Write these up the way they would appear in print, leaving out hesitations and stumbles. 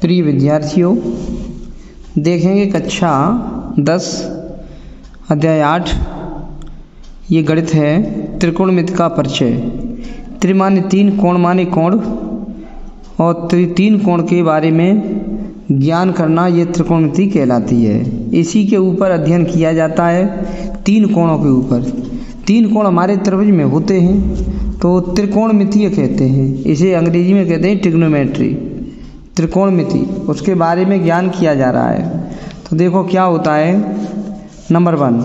प्रिय विद्यार्थियों, देखेंगे कक्षा 10 अध्याय 8। ये गणित है। त्रिकोणमिति का परिचय। त्रिमान्य तीन कोण माने कोण और तीन कोण के बारे में ज्ञान करना ये त्रिकोणमिति कहलाती है। इसी के ऊपर अध्ययन किया जाता है, तीन कोणों के ऊपर। तीन कोण हमारे त्रिभुज में होते हैं तो त्रिकोणमितीय कहते हैं। इसे अंग्रेजी में कहते हैं ट्रिग्नोमेट्री, त्रिकोणमिति। उसके बारे में ज्ञान किया जा रहा है। तो देखो क्या होता है। नंबर 1,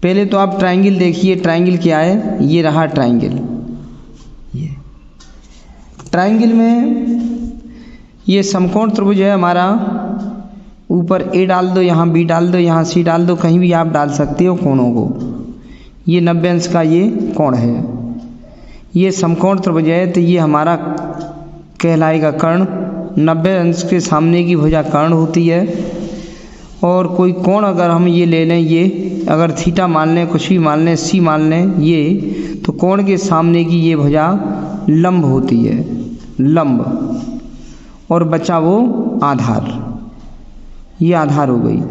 पहले तो आप ट्रायंगल देखिए। ट्रायंगल क्या है? ये रहा ट्रायंगल। ये ट्रायंगल में ये समकोण त्रिभुज है हमारा। ऊपर ए डाल दो, यहाँ बी डाल दो, यहाँ सी डाल दो, कहीं भी आप डाल सकते हो कोणों को। ये 90 अंश का ये कोण है। ये समकोण त्रिभुज है तो ये हमारा कहलाएगा कर्ण। 90 अंश के सामने की भुजा कर्ण होती है। और कोई कोण अगर हम ये ले लें, ये अगर थीटा मान लें, कुछ भी मान लें, सी मान लें, ये तो कोण के सामने की ये भुजा लंब होती है, लंब। और बचा वो आधार, ये आधार हो गई।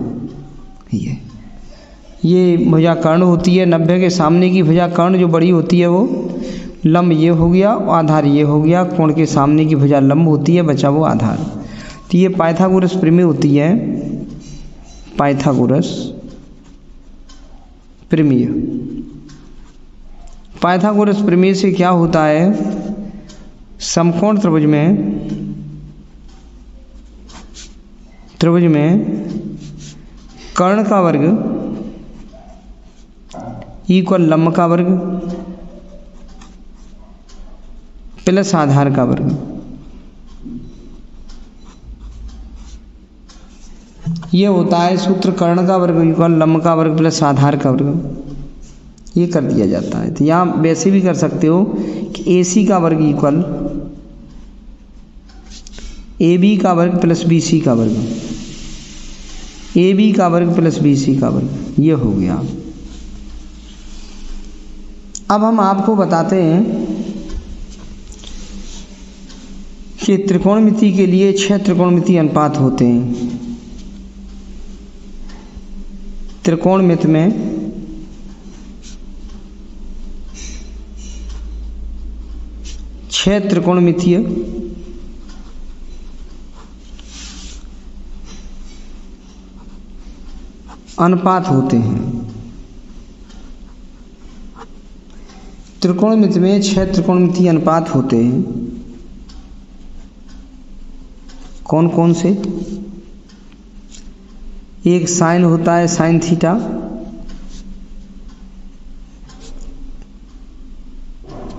ये भुजा कर्ण होती है। 90 के सामने की भुजा कर्ण जो बड़ी होती है वो लंब ये हो गया, आधार ये हो गया। कोण के सामने की भुजा लंब होती है, बचा वो आधार। तो ये पाइथागोरस प्रमेय होती है, पाइथागोरस प्रमेय। पाइथागोरस प्रमेय से क्या होता है? समकोण त्रिभुज में कर्ण का वर्ग इक्वल लंब का वर्ग प्लस आधार का वर्ग। ये होता है सूत्र। कर्ण का वर्ग इक्वल लंब का वर्ग प्लस आधार का वर्ग। ये कर दिया जाता है। तो यहाँ वैसे भी कर सकते हो कि AC का वर्ग इक्वल AB का वर्ग प्लस BC का वर्ग, AB का वर्ग प्लस BC का वर्ग। ये हो गया। अब हम आपको बताते हैं कि त्रिकोणमिति के लिए 6 त्रिकोणमिति अनुपात होते हैं। त्रिकोणमिति में 6 त्रिकोणमितीय अनुपात होते हैं। त्रिकोणमिति में 6 त्रिकोणमितीय अनुपात होते हैं। कौन कौन से? एक साइन होता है, sign theta.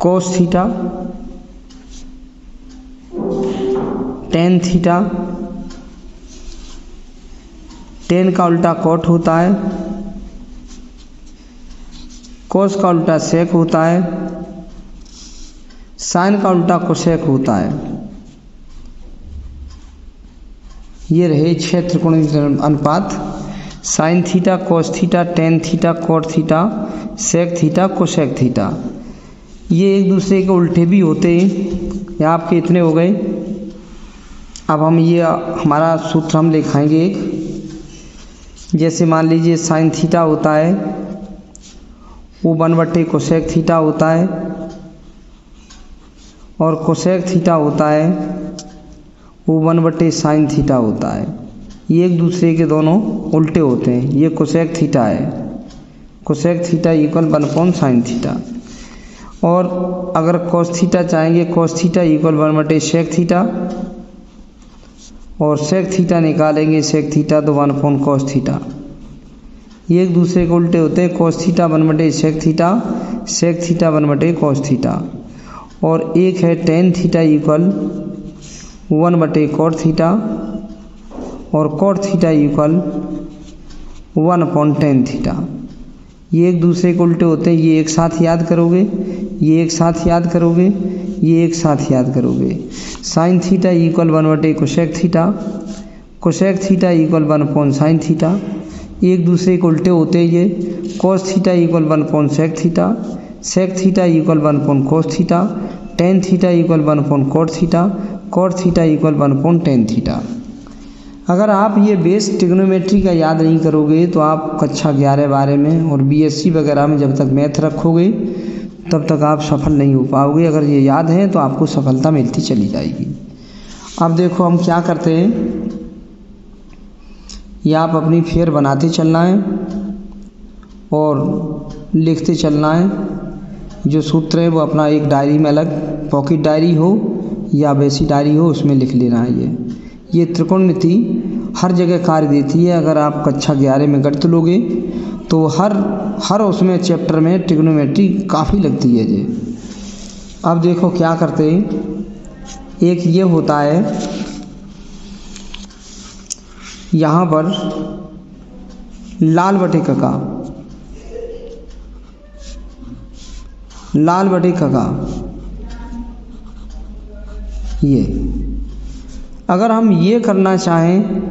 Cos theta, tan theta. Ten का उल्टा कॉट होता है, कोस का उल्टा सेक होता है, साइन का उल्टा कोसेक होता है। ये रहे 6 त्रिकोणमितीय अनुपात। Sine theta, cos theta, tan theta, cot theta, sec theta, cosec theta. ये एक दूसरे के उल्टे भी होते हैं। ये आपके इतने हो गए। अब हम ये हमारा सूत्र हम लिखाएंगे एक। जैसे मान लीजिए साइन थीटा होता है वो 1/कोसेक थीटा होता है, और कोसेक थीटा होता है वो 1/साइन थीटा होता है। ये एक दूसरे के दोनों उल्टे होते हैं। ये कोसेक थीटा है, cosec theta equal one by sine theta. और अगर कोस थीटा चाहेंगे, कोस थीटा इक्वल 1/सेक थीटा। और सेक थीटा निकालेंगे, सेक थीटा तो 1/कोस थीटा। ये एक दूसरे के उल्टे होते हैं। Cos theta one by sec theta, sec theta one by cos theta. और एक है tan theta equal one by cot theta, और cot theta equal one by tan theta. ये एक दूसरे के उल्टे होते हैं। ये एक साथ याद करोगे, ये एक साथ याद करोगे, ये एक साथ याद करोगे। Sine theta equal one by cosec theta, cosec theta equal one by sine theta. एक दूसरे के उल्टे होते हैं। ये cos theta equal one by sec theta, sec theta equal one by cos theta, tan theta equal 1/cot theta, cot theta equal 1/tan theta. अगर आप ये बेस ट्रिग्नोमेट्री का याद नहीं करोगे तो आप कक्षा 11-12 में और बीएससी वगैरह में जब तक मैथ रखोगे तब तक आप सफल नहीं हो पाओगे। अगर ये याद है तो आपको सफलता मिलती चली जाएगी। अब देखो हम क्या करते हैं, ये आप अपनी फेयर बनाते चलना है और लिखते चलना है। जो सूत्र है वो अपना एक डायरी में अलग, पॉकेट डायरी हो या वैसी डायरी हो, उसमें लिख लेना है। ये त्रिकोणमिति हर जगह कार्य देती है। अगर आप कक्षा 11 में गणित लोगे तो हर उसमें चैप्टर में ट्रिग्नोमेट्री काफ़ी लगती है जी। अब देखो क्या करते हैं, एक ये होता है यहाँ पर लाल बटे कका, लाल बटे कका, ये अगर हम ये करना चाहें,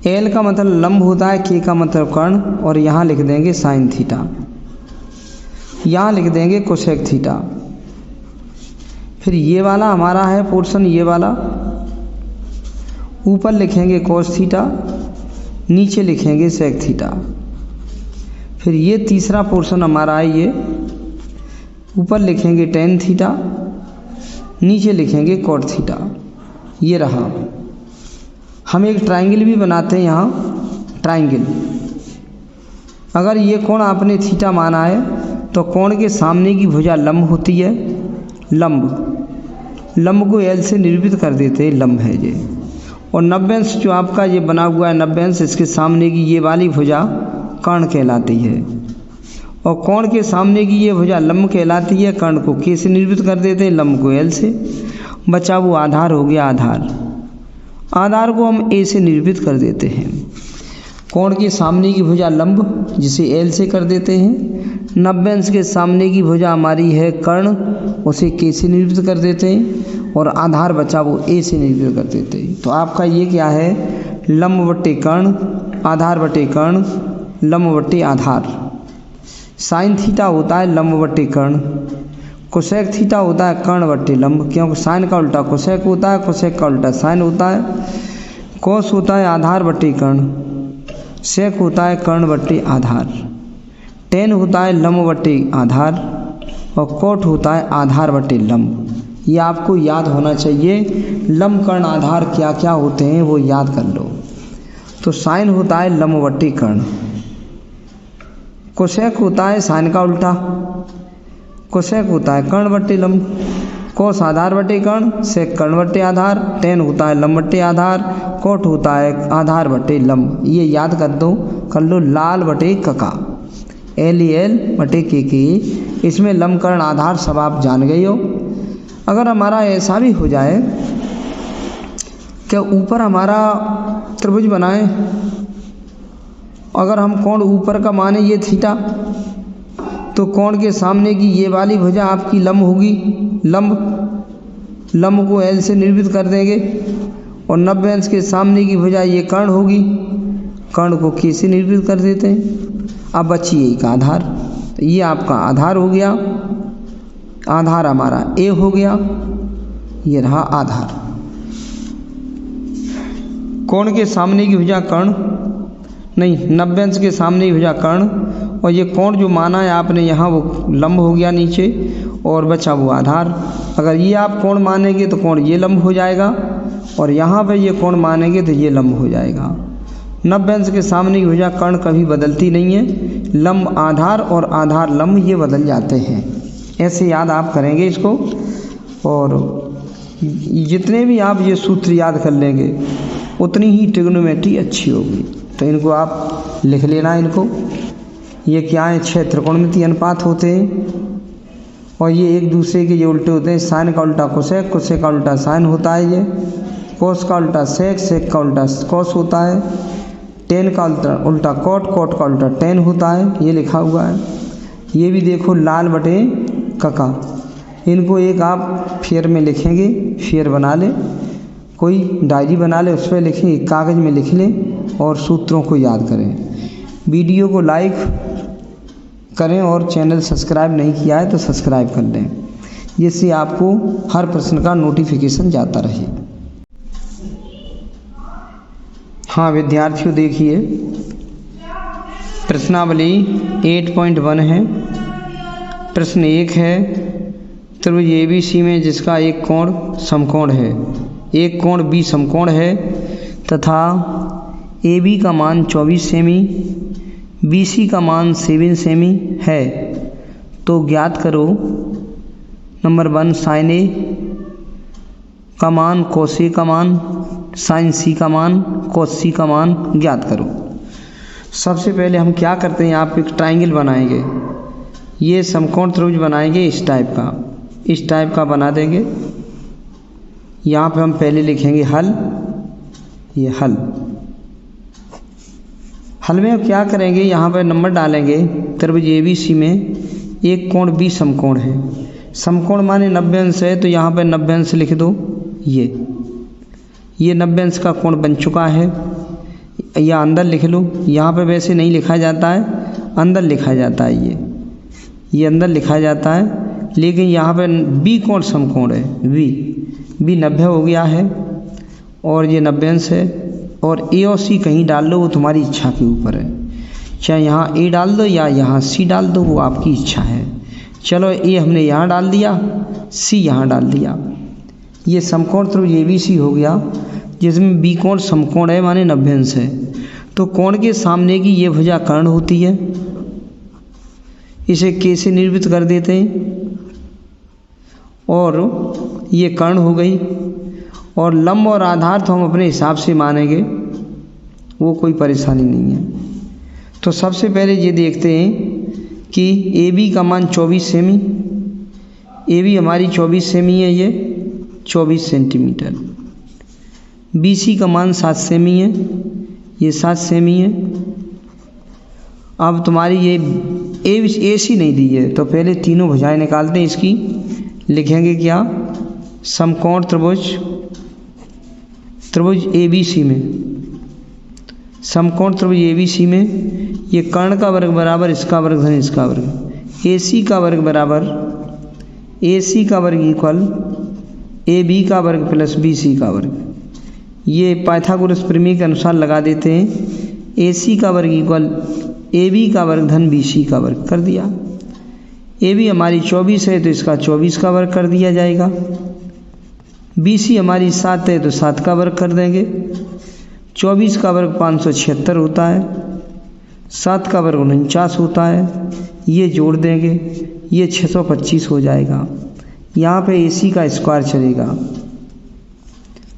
एल का मतलब लंब होता है, के का मतलब कर्ण, और यहाँ लिख देंगे साइन थीटा, यहाँ लिख देंगे कोसेक थीटा। फिर ये वाला हमारा है पोर्शन, ये वाला ऊपर लिखेंगे कोस थीटा, नीचे लिखेंगे सेक थीटा। फिर ये तीसरा पोर्शन हमारा है, ये ऊपर लिखेंगे टेन थीटा, नीचे लिखेंगे कोट थीटा। ये रहा। हम एक ट्रायंगल भी बनाते हैं यहाँ, ट्रायंगल। अगर ये कोण आपने थीटा माना है तो कोण के सामने की भुजा लंब होती है, लंब को एल से निरूपित कर देते हैं, लंब है ये। और 90 अंश जो आपका ये बना हुआ है 90 अंश, इसके सामने की ये वाली भुजा कर्ण कहलाती है, और कोण के सामने की ये भुजा लंब कहलाती है। कर्ण को के से निरूपित कर देते हैं, लंब को एल से। बचा वो आधार हो गया, आधार को हम ए से निरूपित कर देते हैं। कोण के सामने की भुजा लंब, जिसे एल से कर देते हैं। 90 अंश के सामने की भुजा हमारी है कर्ण, उसे के से निरूपित कर देते हैं, और आधार बचा वो ए से निरूपित कर देते हैं। तो आपका ये क्या है, लंब बट्टे कर्ण, आधार बट्टे कर्ण, लंब बट्टे आधार। साइन थीटा होता है लंब बट्टे कर्ण, कोसेक थीटा होता है कर्ण बट्टे लंब, क्योंकि साइन का उल्टा कोसेक होता है, कोसेक का उल्टा साइन होता है। कोस होता है आधार बट्टे कर्ण, सेक होता है कर्ण बट्टे आधार। टेन होता है लंब बट्टे आधार, और कोट होता है आधार बट्टे लंब। ये आपको याद होना चाहिए। लंब कर्ण आधार क्या क्या होते हैं वो याद कर लो। तो साइन होता है लंब बट्टे कर्ण, कोसेक होता है साइन का उल्टा, कोसेक होता है कर्ण बट्टे लंब, कोस आधार बट्टे कर्ण, सेक कर्ण बट्टे आधार, टेन होता है लंब बट्टे आधार, कोट होता है आधार बट्टे लंब। ये याद कर लो लाल बटे कका, एल बटे के। इसमें लंब कर्ण आधार सब आप जान गए हो। अगर हमारा ऐसा भी हो जाए कि ऊपर हमारा त्रिभुज बनाए, अगर हम कोण ऊपर का माने ये थीटा, तो कोण के सामने की ये वाली भुजा आपकी लंब होगी, लंब को एल से निरूपित कर देंगे, और 90 अंश के सामने की भुजा ये कर्ण होगी, कर्ण को के से निरूपित कर देते हैं। अब बची एक आधार, तो ये आपका आधार हो गया, आधार हमारा ए हो गया, ये रहा आधार। कोण के सामने की भुजा कर्ण नहीं, 90 अंश के सामने की भुजा कर्ण, और ये कोण जो माना है आपने यहाँ वो लंब हो गया नीचे, और बचा वो आधार। अगर ये आप कोण मानेंगे तो कोण ये लंब हो जाएगा, और यहाँ पे ये कोण मानेंगे तो ये लंब हो जाएगा। 90 अंश के सामने की भुजा कर्ण कभी बदलती नहीं है, लंब आधार और आधार लंब ये बदल जाते हैं। ऐसे याद आप करेंगे इसको, और जितने भी आप ये सूत्र याद कर लेंगे उतनी ही ट्रिग्नोमेट्री अच्छी होगी। तो इनको आप लिख लेना। इनको ये क्या है, 6 त्रिकोणमितीय अनुपात होते हैं, और ये एक दूसरे के ये उल्टे होते हैं। साइन का उल्टा कोसेक, कोसेक का उल्टा साइन होता है, ये कोस का उल्टा सेक, सेक का उल्टा कोस होता है, टेन का उल्टा कोट, कोट का उल्टा टेन होता है। ये लिखा हुआ है। ये भी देखो लाल बटे कका, इनको एक आप फेयर में लिखेंगे, फेयर बना लें, कोई डायरी बना ले, उस पर लिखें, एक कागज़ में लिख लें और सूत्रों को याद करें। वीडियो को लाइक करें और चैनल सब्सक्राइब नहीं किया है तो सब्सक्राइब कर लें। जिससे आपको हर प्रश्न का नोटिफिकेशन जाता रहे। हाँ विद्यार्थियों, देखिए प्रश्नावली 8.1 है। प्रश्न 1 है, त्रिभुज ABC में जिसका एक कोण समकोण है, एक कोण B समकोण है तथा AB का मान 24 सेमी, BC का मान 7 सेमी है, तो ज्ञात करो नंबर 1 साइन A का मान, cos A का मान, साइन C का मान, cos C का मान ज्ञात करो। सबसे पहले हम क्या करते हैं, आप एक ट्रायंगल बनाएंगे, ये समकोण त्रिभुज बनाएंगे इस टाइप का बना देंगे। यहाँ पे हम पहले लिखेंगे हल, ये हल में अब क्या करेंगे, यहाँ पर नंबर डालेंगे। त्रिभुज ABC में एक कोण B समकोण है, समकोण माने 90 अंश है, तो यहाँ पर 90 अंश लिख दो। ये 90 अंश का कोण बन चुका है, या अंदर लिख लो। यहाँ पे वैसे नहीं लिखा जाता है, अंदर लिखा जाता है, ये अंदर लिखा जाता है, लेकिन यहाँ पे B कोण समकोण है, B 90 हो गया है और ये 90 अंश है। और A और C कहीं डाल लो, वो तुम्हारी इच्छा के ऊपर है, चाहे यहाँ A डाल दो या यहाँ C डाल दो, वो आपकी इच्छा है। चलो A हमने यहाँ डाल दिया, C यहाँ डाल दिया। ये समकोण त्रिभुज ABC हो गया, जिसमें B कोण समकोण है माने 90 अंश है। तो कोण के सामने की ये भुजा कर्ण होती है, इसे K से निरूपित कर देते हैं, और ये कर्ण हो गई। और लंब और आधार तो हम अपने हिसाब से मानेंगे, वो कोई परेशानी नहीं है। तो सबसे पहले ये देखते हैं कि AB का मान 24 सेमी, AB हमारी 24 सेमी है, ये 24 सेंटीमीटर। BC का मान 7 सेमी है, ये 7 सेमी है। अब तुम्हारी ये AC नहीं दी है, तो पहले तीनों भुजाएं निकालते हैं इसकी। लिखेंगे क्या, समकोण त्रिभुज ABC में, समकोण त्रिभुज ABC में ये कर्ण का वर्ग बराबर इसका वर्ग धन इसका वर्ग, AC का वर्ग बराबर AC का वर्ग इक्वल AB का वर्ग प्लस BC का वर्ग। ये पाइथागोरस प्रमेय के अनुसार लगा देते हैं। AC का वर्ग इक्वल AB का वर्ग धन BC का वर्ग कर दिया। AB हमारी 24 है, तो इसका 24 का वर्ग कर दिया जाएगा। BC हमारी 7 है, तो 7 का वर्ग कर देंगे। 24 का वर्ग 576 होता है, 7 का वर्ग 49 होता है, ये जोड़ देंगे, ये 625 हो जाएगा। यहाँ पे AC का स्क्वायर चलेगा,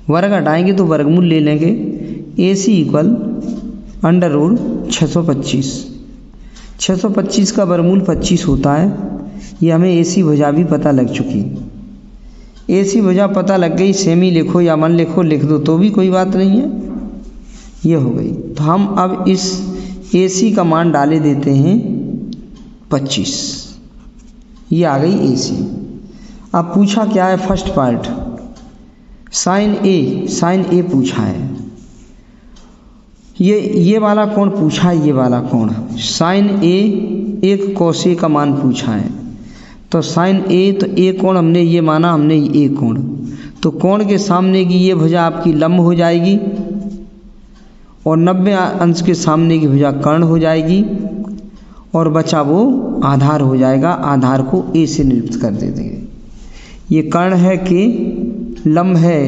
वर्ग हटाएंगे तो वर्गमूल ले लेंगे। AC इक्वल अंडर रूट 625, 625 का वर्गमूल 25 होता है। ये हमें AC भुजा भी पता लग चुकी। AC भुजा पता लग गई, सेमी लिखो या मन लिख दो तो भी कोई बात नहीं है, ये हो गई। तो हम अब इस AC का मान डाले देते हैं 25, ये आ गई AC। अब पूछा क्या है, फर्स्ट पार्ट साइन A पूछा है। ये वाला कोण पूछा है, ये वाला कोण साइन A एक cos A का मान पूछा है। तो साइन A, तो A कोण हमने ये माना, हमने A कोण, तो कोण के सामने की ये भुजा आपकी लंब हो जाएगी और 90 अंश के सामने की भुजा कर्ण हो जाएगी, और बचा वो आधार हो जाएगा। आधार को A से निरूपित कर दे देंगे। ये कर्ण है कि लंब है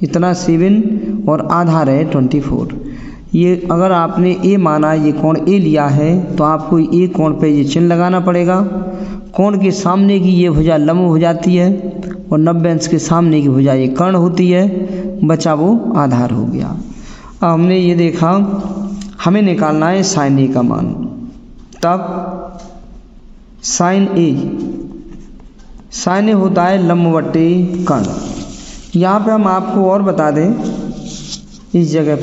इतना 7 और आधार है 24। ये अगर आपने A माना, ये कोण A लिया है, तो आपको A कोण पे ये चिन्ह लगाना पड़ेगा। कोण के सामने की ये भुजा लंब हो जाती है और 90 अंश के सामने की भुजा ये कर्ण होती है, बचा वो आधार हो गया। अब हमने ये देखा, हमें निकालना है साइन A का मान। तब साइन A होता है लंब बटे कर्ण। यहाँ पे हम आपको और बता दें, इस जगह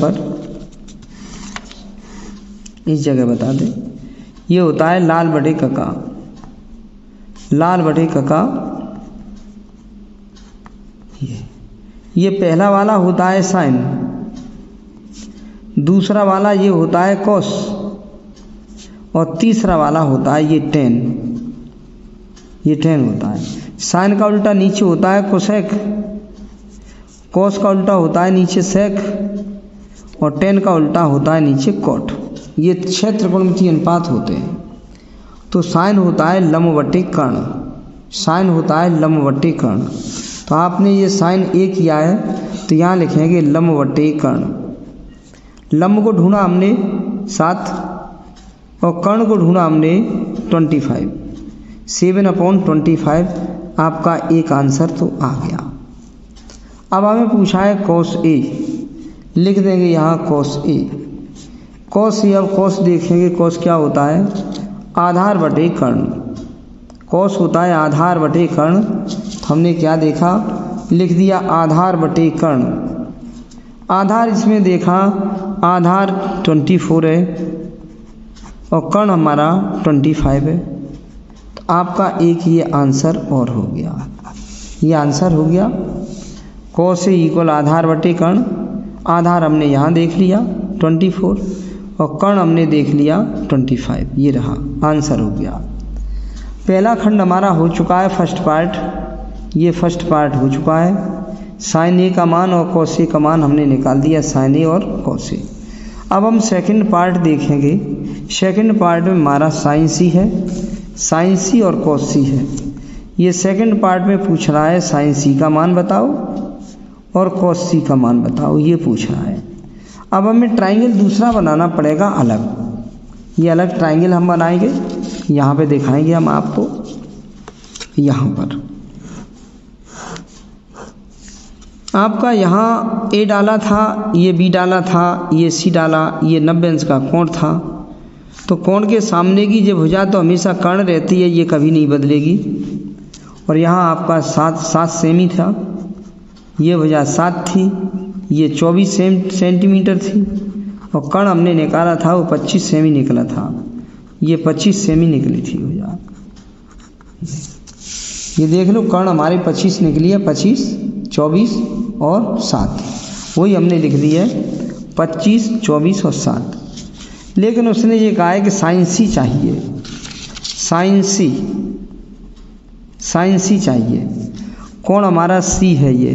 बता दें, ये होता है लाल बटे कका। ये पहला वाला होता है साइन, दूसरा वाला ये होता है कॉस, और तीसरा वाला होता है ये टेन होता है। साइन का उल्टा नीचे होता है कोसेक, कोस का उल्टा होता है नीचे सेक, और टेन का उल्टा होता है नीचे कॉट। ये 6 त्रिकोणमितीय अनुपात होते हैं। तो साइन होता है लंब बटे कर्ण, साइन होता है लंब बटे कर्ण। तो आपने ये साइन ए किया है तो यहाँ लिखेंगे लंब बटे कर्ण। लंब को ढूंढा हमने 7 और कर्ण को ढूंढा हमने 25, 7/25 आपका एक आंसर तो आ गया। अब हमें पूछा है कॉस ए, लिख देंगे यहाँ कॉस ए। कॉस ए, अब कॉस देखेंगे कॉस क्या होता है, आधार बटे कर्ण। कॉस होता है आधार बटे कर्ण। हमने क्या देखा, लिख दिया आधार बटे कर्ण। आधार इसमें देखा, आधार 24 है और कर्ण हमारा 25 है। तो आपका एक ये आंसर और हो गया, ये आंसर हो गया। कॉस ए इक्वल आधार बटे कर्ण। आधार हमने यहाँ देख लिया 24 और कर्ण हमने देख लिया 25, ये रहा आंसर हो गया। पहला खंड हमारा हो चुका है, फर्स्ट पार्ट, ये फर्स्ट पार्ट हो चुका है। साइन ए का मान और कॉस ए का मान हमने निकाल दिया, साइन ए और कॉस ए। अब हम सेकंड पार्ट देखेंगे। सेकंड पार्ट में हमारा साइन सी है, साइन सी और कॉस सी है। ये सेकंड पार्ट में पूछ रहा है साइन सी का मान बताओ और कॉस सी का मान बताओ, ये पूछ रहा है। अब हमें ट्राइंगल दूसरा बनाना पड़ेगा अलग। ये अलग ट्राइंगल हम बनाएंगे, यहाँ पे दिखाएंगे हम आपको। यहाँ पर आपका यहाँ ए डाला था, ये बी डाला था, ये सी डाला, ये 90 अंश का कोण था। तो कोण के सामने की जो भुजा तो हमेशा कर्ण रहती है, ये कभी नहीं बदलेगी। और यहाँ आपका 7 सेमी था, ये भुजा 7 थी, ये 24 सेंटीमीटर थी और कर्ण हमने निकाला था वो 25 सेमी निकला था, ये 25 सेमी निकली थी भुजा। ये देख लो कर्ण हमारे 25 निकली है, 25, 24 और 7, वही हमने लिख दी है 25, 24 और 7। लेकिन उसने ये कहा है कि साइन सी चाहिए, साइन सी चाहिए। कोण हमारा सी है ये,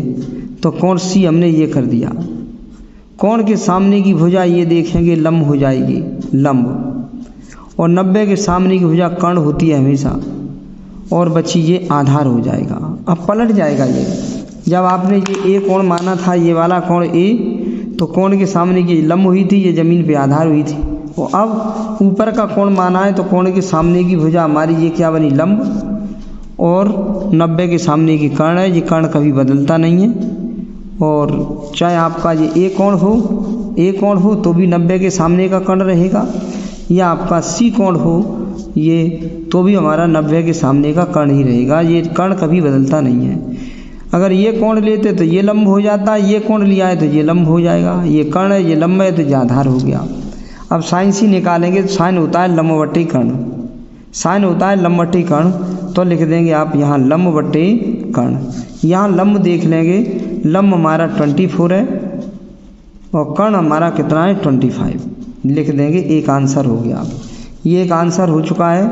तो कोण सी हमने ये कर दिया। कोण के सामने की भुजा ये देखेंगे लंब हो जाएगी, लंब, और 90 के सामने की भुजा कर्ण होती है हमेशा, और बची ये आधार हो जाएगा। अब पलट जाएगा ये, जब आपने ये ए कोण माना था, ये वाला कोण ए, तो कोण के सामने की लंब हुई थी, ये ज़मीन पे आधार हुई थी। और अब ऊपर का कोण माना है, तो कोण के सामने की भुजा हमारी ये क्या बनी, लंब, और 90 के सामने की कर्ण है, ये कर्ण कभी बदलता नहीं है। और चाहे आपका ये ए कोण हो तो भी 90 के सामने का कर्ण रहेगा, या आपका सी कोण हो ये तो भी हमारा 90 के सामने का कर्ण ही रहेगा, ये कर्ण कभी बदलता नहीं है। अगर ये कोण लेते तो ये लंब हो जाता, ये कोण लिया है तो ये लंब हो जाएगा, ये कर्ण है, ये लंब है, तो ये आधार हो गया। अब साइन सी निकालेंगे तो साइन होता है लंब बटे कर्ण, साइन होता है लंब बटे कर्ण। तो लिख देंगे आप यहाँ लंब बटे कर्ण। यहाँ लंब देख लेंगे, लंब हमारा 24 है और कर्ण हमारा कितना है 25, लिख देंगे, एक आंसर हो गया। ये एक आंसर हो चुका है।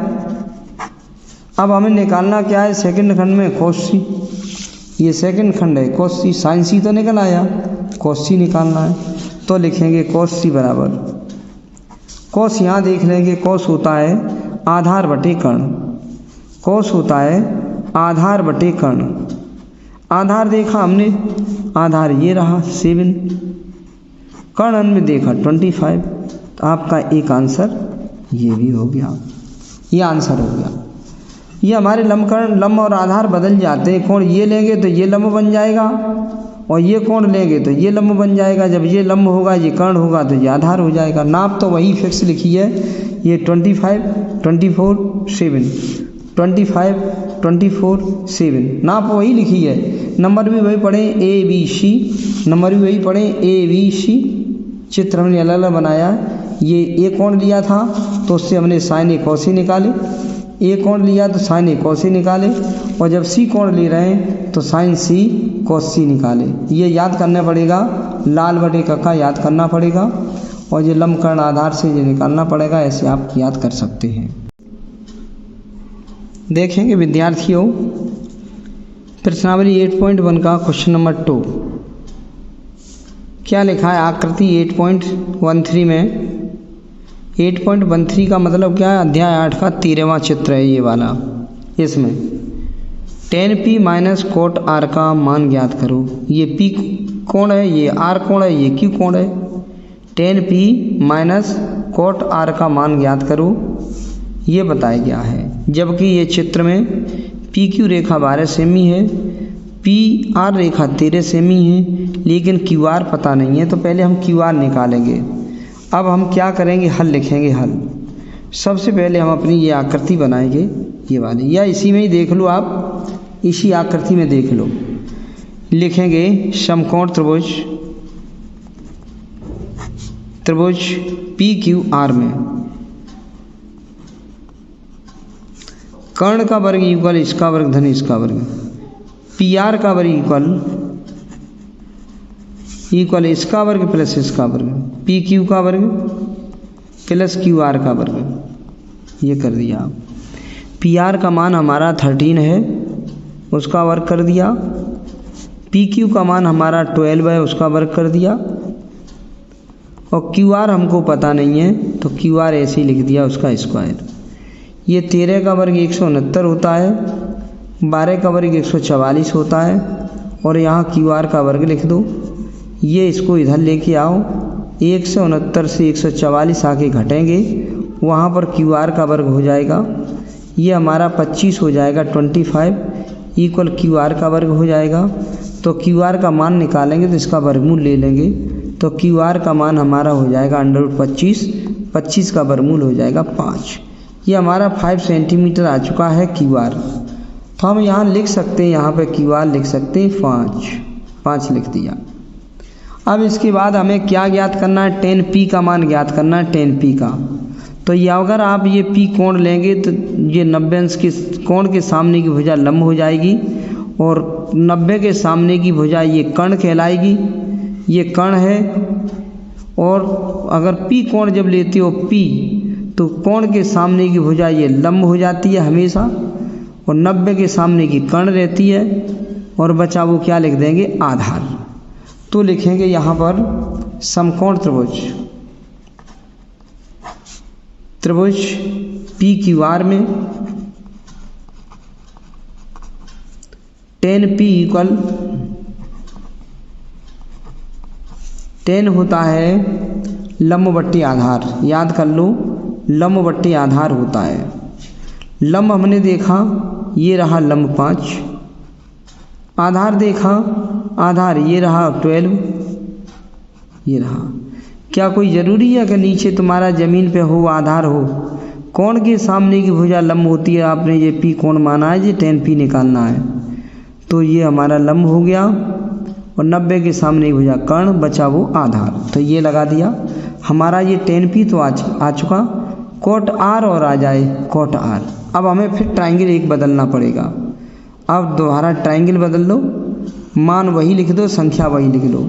अब हमें निकालना क्या है सेकंड खंड में, कॉस सी। ये सेकंड खंड है, कॉस सी। साइन सी तो निकल आया, कॉस सी निकालना है। तो लिखेंगे कॉस सी बराबर, कॉस यहाँ देख लेंगे, कॉस होता है आधार बटे कर्ण, कॉस होता है आधार बटे कर्ण। आधार देखा हमने, आधार ये रहा 7, कर्ण में देखा 25। तो आपका एक आंसर ये भी हो गया, ये आंसर हो गया। ये हमारे लंब और आधार बदल जाते हैं। कोण ये लेंगे तो ये लंब बन जाएगा, और ये कोण लेंगे तो ये लंब बन जाएगा। जब ये लंब होगा, ये कर्ण होगा, तो ये आधार हो जाएगा। नाप तो वही फिक्स लिखी है, ये 25, 24, 7, 25, 24, 7, नाप वही लिखी है। नंबर भी वही पढ़े ABC, नंबर भी वही पढ़े ABC। चित्र हमने अलग अलग बनाया। ये ए कोण लिया था तो उससे हमने साइन ए कॉस सी निकाले, ए कोण लिया तो साइन ए कॉस सी निकाले, और जब सी कोण ले रहे हैं तो साइन सी कॉस सी निकाले। ये याद करना पड़ेगा, लाल बटे कक्का याद करना पड़ेगा, और ये लंब कर्ण आधार से ये निकालना पड़ेगा। ऐसे आप याद कर सकते हैं। देखेंगे विद्यार्थियों, प्रश्नावली 8.1 का क्वेश्चन नंबर 2 क्या लिखा है आकृति 8.13 में। 8.13 का मतलब क्या है, अध्याय 8 का 13वां चित्र है ये वाला। इसमें tan p minus cot r का मान ज्ञात करो। ये p कोण है, ये r कोण है, ये q कोण है। tan p minus cot r का मान ज्ञात करो, ये बताया गया है। जबकि ये चित्र में पी क्यू रेखा 12 सेमी है, पी आर रेखा 13 सेमी है, लेकिन क्यू आर पता नहीं है। तो पहले हम क्यू आर निकालेंगे। अब हम क्या करेंगे, हल लिखेंगे। हल सबसे पहले हम अपनी ये आकृति बनाएंगे, ये वाली, या इसी में ही देख लो आप, इसी आकृति में देख लो। लिखेंगे समकोण त्रिभुज पी क्यू आर में कर्ण का वर्ग इक्वल इसका वर्ग धन इसका वर्ग, पी आर का वर्ग इक्वल इसका वर्ग प्लस इसका वर्ग, पी क्यू का वर्ग प्लस क्यू आर का वर्ग। ये कर दिया। पी आर का मान हमारा 13 है, उसका वर्ग कर दिया। पी क्यू का मान हमारा 12 है, उसका वर्ग कर दिया। और क्यू आर हमको पता नहीं है, तो क्यू आर ऐसे ही लिख दिया, उसका स्क्वायर। ये 13 का वर्ग 169 होता है, 12 का वर्ग 144 होता है, और यहाँ क्यू आर का वर्ग लिख दो। ये इसको इधर लेके आओ, 169 से 144 आके घटेंगे, वहाँ पर क्यू आर का वर्ग हो जाएगा। ये हमारा 25 हो जाएगा, 25 इक्वल क्यू आर का वर्ग हो जाएगा। तो क्यू आर का मान निकालेंगे तो इसका वर्गमूल ले लेंगे, तो क्यू आर का मान हमारा हो जाएगा √25, 25 का वर्गमूल हो जाएगा 5। ये हमारा 5 सेंटीमीटर आ चुका है क्यू आर। तो हम यहाँ लिख सकते हैं, यहाँ पे क्यू आर लिख सकते हैं 5 लिख दिया। अब इसके बाद हमें क्या ज्ञात करना है, tan p का मान ज्ञात करना है, tan p का। तो ये अगर आप ये p कोण लेंगे तो ये 90 अंश के कोण के सामने की भुजा लंब हो जाएगी, और 90 के सामने की भुजा ये कर्ण कहलाएगी, ये कर्ण है। और अगर p कोण जब लेते हो p, तो कोण के सामने की भुजा ये लंब हो जाती है हमेशा, और 90 के सामने की कर्ण रहती है, और बचा वो क्या लिख देंगे, आधार। तो लिखेंगे यहाँ पर समकोण त्रिभुज पी क्यू आर में tan p इक्वल, tan होता है लंब बट्टी आधार, याद कर लो, लंब बट्टी आधार होता है। लंब हमने देखा, ये रहा लंब 5, आधार देखा, आधार ये रहा 12, ये रहा। क्या कोई ज़रूरी है कि नीचे तुम्हारा ज़मीन पे हो आधार हो? कोण के सामने की भुजा लंब होती है, आपने ये पी कोण माना है, ये tan p निकालना है। तो ये हमारा लंब हो गया, और 90 के सामने की भुजा कर्ण, बचा वो आधार। तो ये लगा दिया हमारा, ये tan p तो आ चुका। कोट r और आ जाए कोट r। अब हमें फिर ट्राइंगल एक बदलना पड़ेगा। अब दोबारा ट्राइंगल बदल लो, मान वही लिख दो, संख्या वही लिख लो।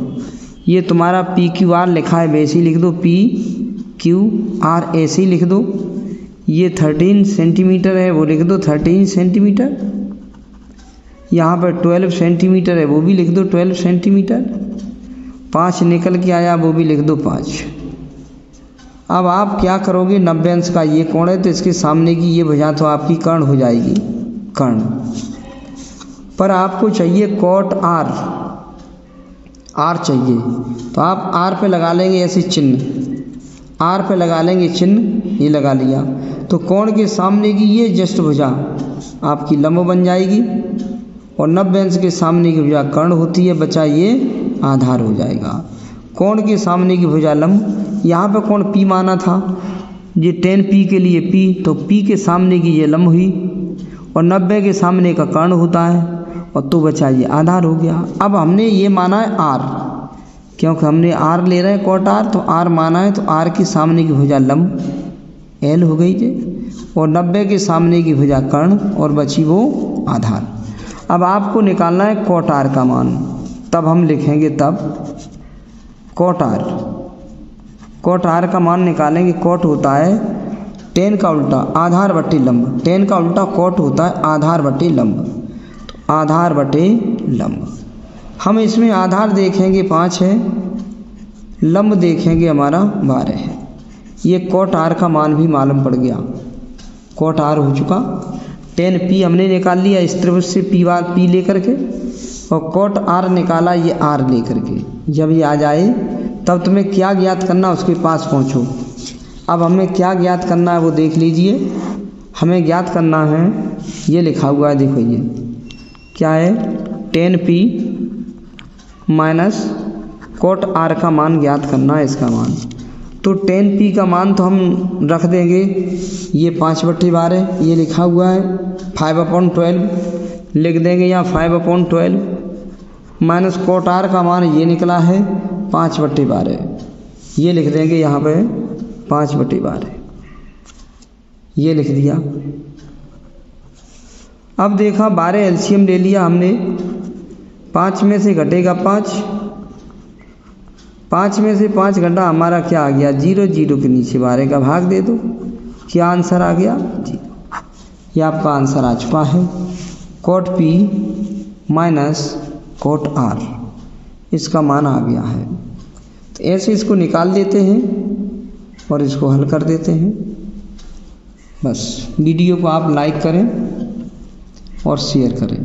ये तुम्हारा पी क्यू आर लिखा है, वैसे ही लिख दो, पी क्यू आर ऐसे ही लिख दो। ये 13 सेंटीमीटर है, वो लिख दो 13 सेंटीमीटर। यहाँ पर 12 सेंटीमीटर है, वो भी लिख दो 12 सेंटीमीटर। 5 निकल के आया, वो भी लिख दो 5। अब आप क्या करोगे, 90 अंश का ये कोण है, तो इसके सामने की ये भुजा तो आपकी कर्ण हो जाएगी, कर्ण। पर आपको चाहिए कोट आर चाहिए, तो आप आर पे लगा लेंगे ऐसे चिन्ह, आर पे लगा लेंगे चिन्ह, ये लगा लिया। तो कोण के सामने की ये जस्ट भुजा आपकी लंब बन जाएगी, और 90 अंश के सामने की भुजा कर्ण होती है, बचा ये आधार हो जाएगा। कोण के सामने की भुजा लंब, यहाँ पे कोण p माना था, ये tan p के लिए p, तो p के सामने की ये लंब हुई, और 90 के सामने का कर्ण होता है, और तो बचा ये आधार हो गया। अब हमने ये माना है r, क्योंकि हमने r ले रहे हैं कोट r, तो r माना है, तो r के सामने की भुजा लंब l हो गई है, और 90 के सामने की भुजा कर्ण, और बची वो आधार। अब आपको निकालना है कोट r का मान, तब हम लिखेंगे, तब कोट r का मान निकालेंगे। कोट होता है tan का उल्टा आधार बट्टी लंब, tan का उल्टा कोट होता है आधार बट्टी लंब। तो आधार बटे लंब। हम इसमें आधार देखेंगे 5 है, लंब देखेंगे हमारा 12 है। ये कॉट आर का मान भी मालूम पड़ गया, कॉट आर हो चुका। टेन पी हमने निकाल लिया इस त्रिभुज से पी लेकर के, और कॉट आर निकाला ये आर लेकर के। जब ये आ जाए तब तुम्हें क्या ज्ञात करना उसके पास पहुँचो। अब हमें क्या ज्ञात करना है वो देख लीजिए। हमें ज्ञात करना है, ये लिखा हुआ है देखो, ये क्या है, tan P minus cot R का मान ज्ञात करना है, इसका मान। तो टेन पी का मान तो हम रख देंगे, ये 5/12 ये लिखा हुआ है, 5/12 लिख देंगे यहाँ 5/12 माइनस कॉट आर का मान ये निकला है 5/12, ये लिख देंगे यहाँ पे 5/12, ये लिख दिया। अब देखा 12 एलसीएम ले लिया हमने, 5 में से घटेगा 5 में से 5 घटा हमारा क्या आ गया 0, 0 के नीचे 12 का भाग दे दो, क्या आंसर आ गया जी। ये आपका आंसर आ चुका है, cot P minus cot R, इसका मान आ गया है। तो ऐसे इसको निकाल देते हैं और इसको हल कर देते हैं। बस वीडियो को आप लाइक करें और शेयर करें।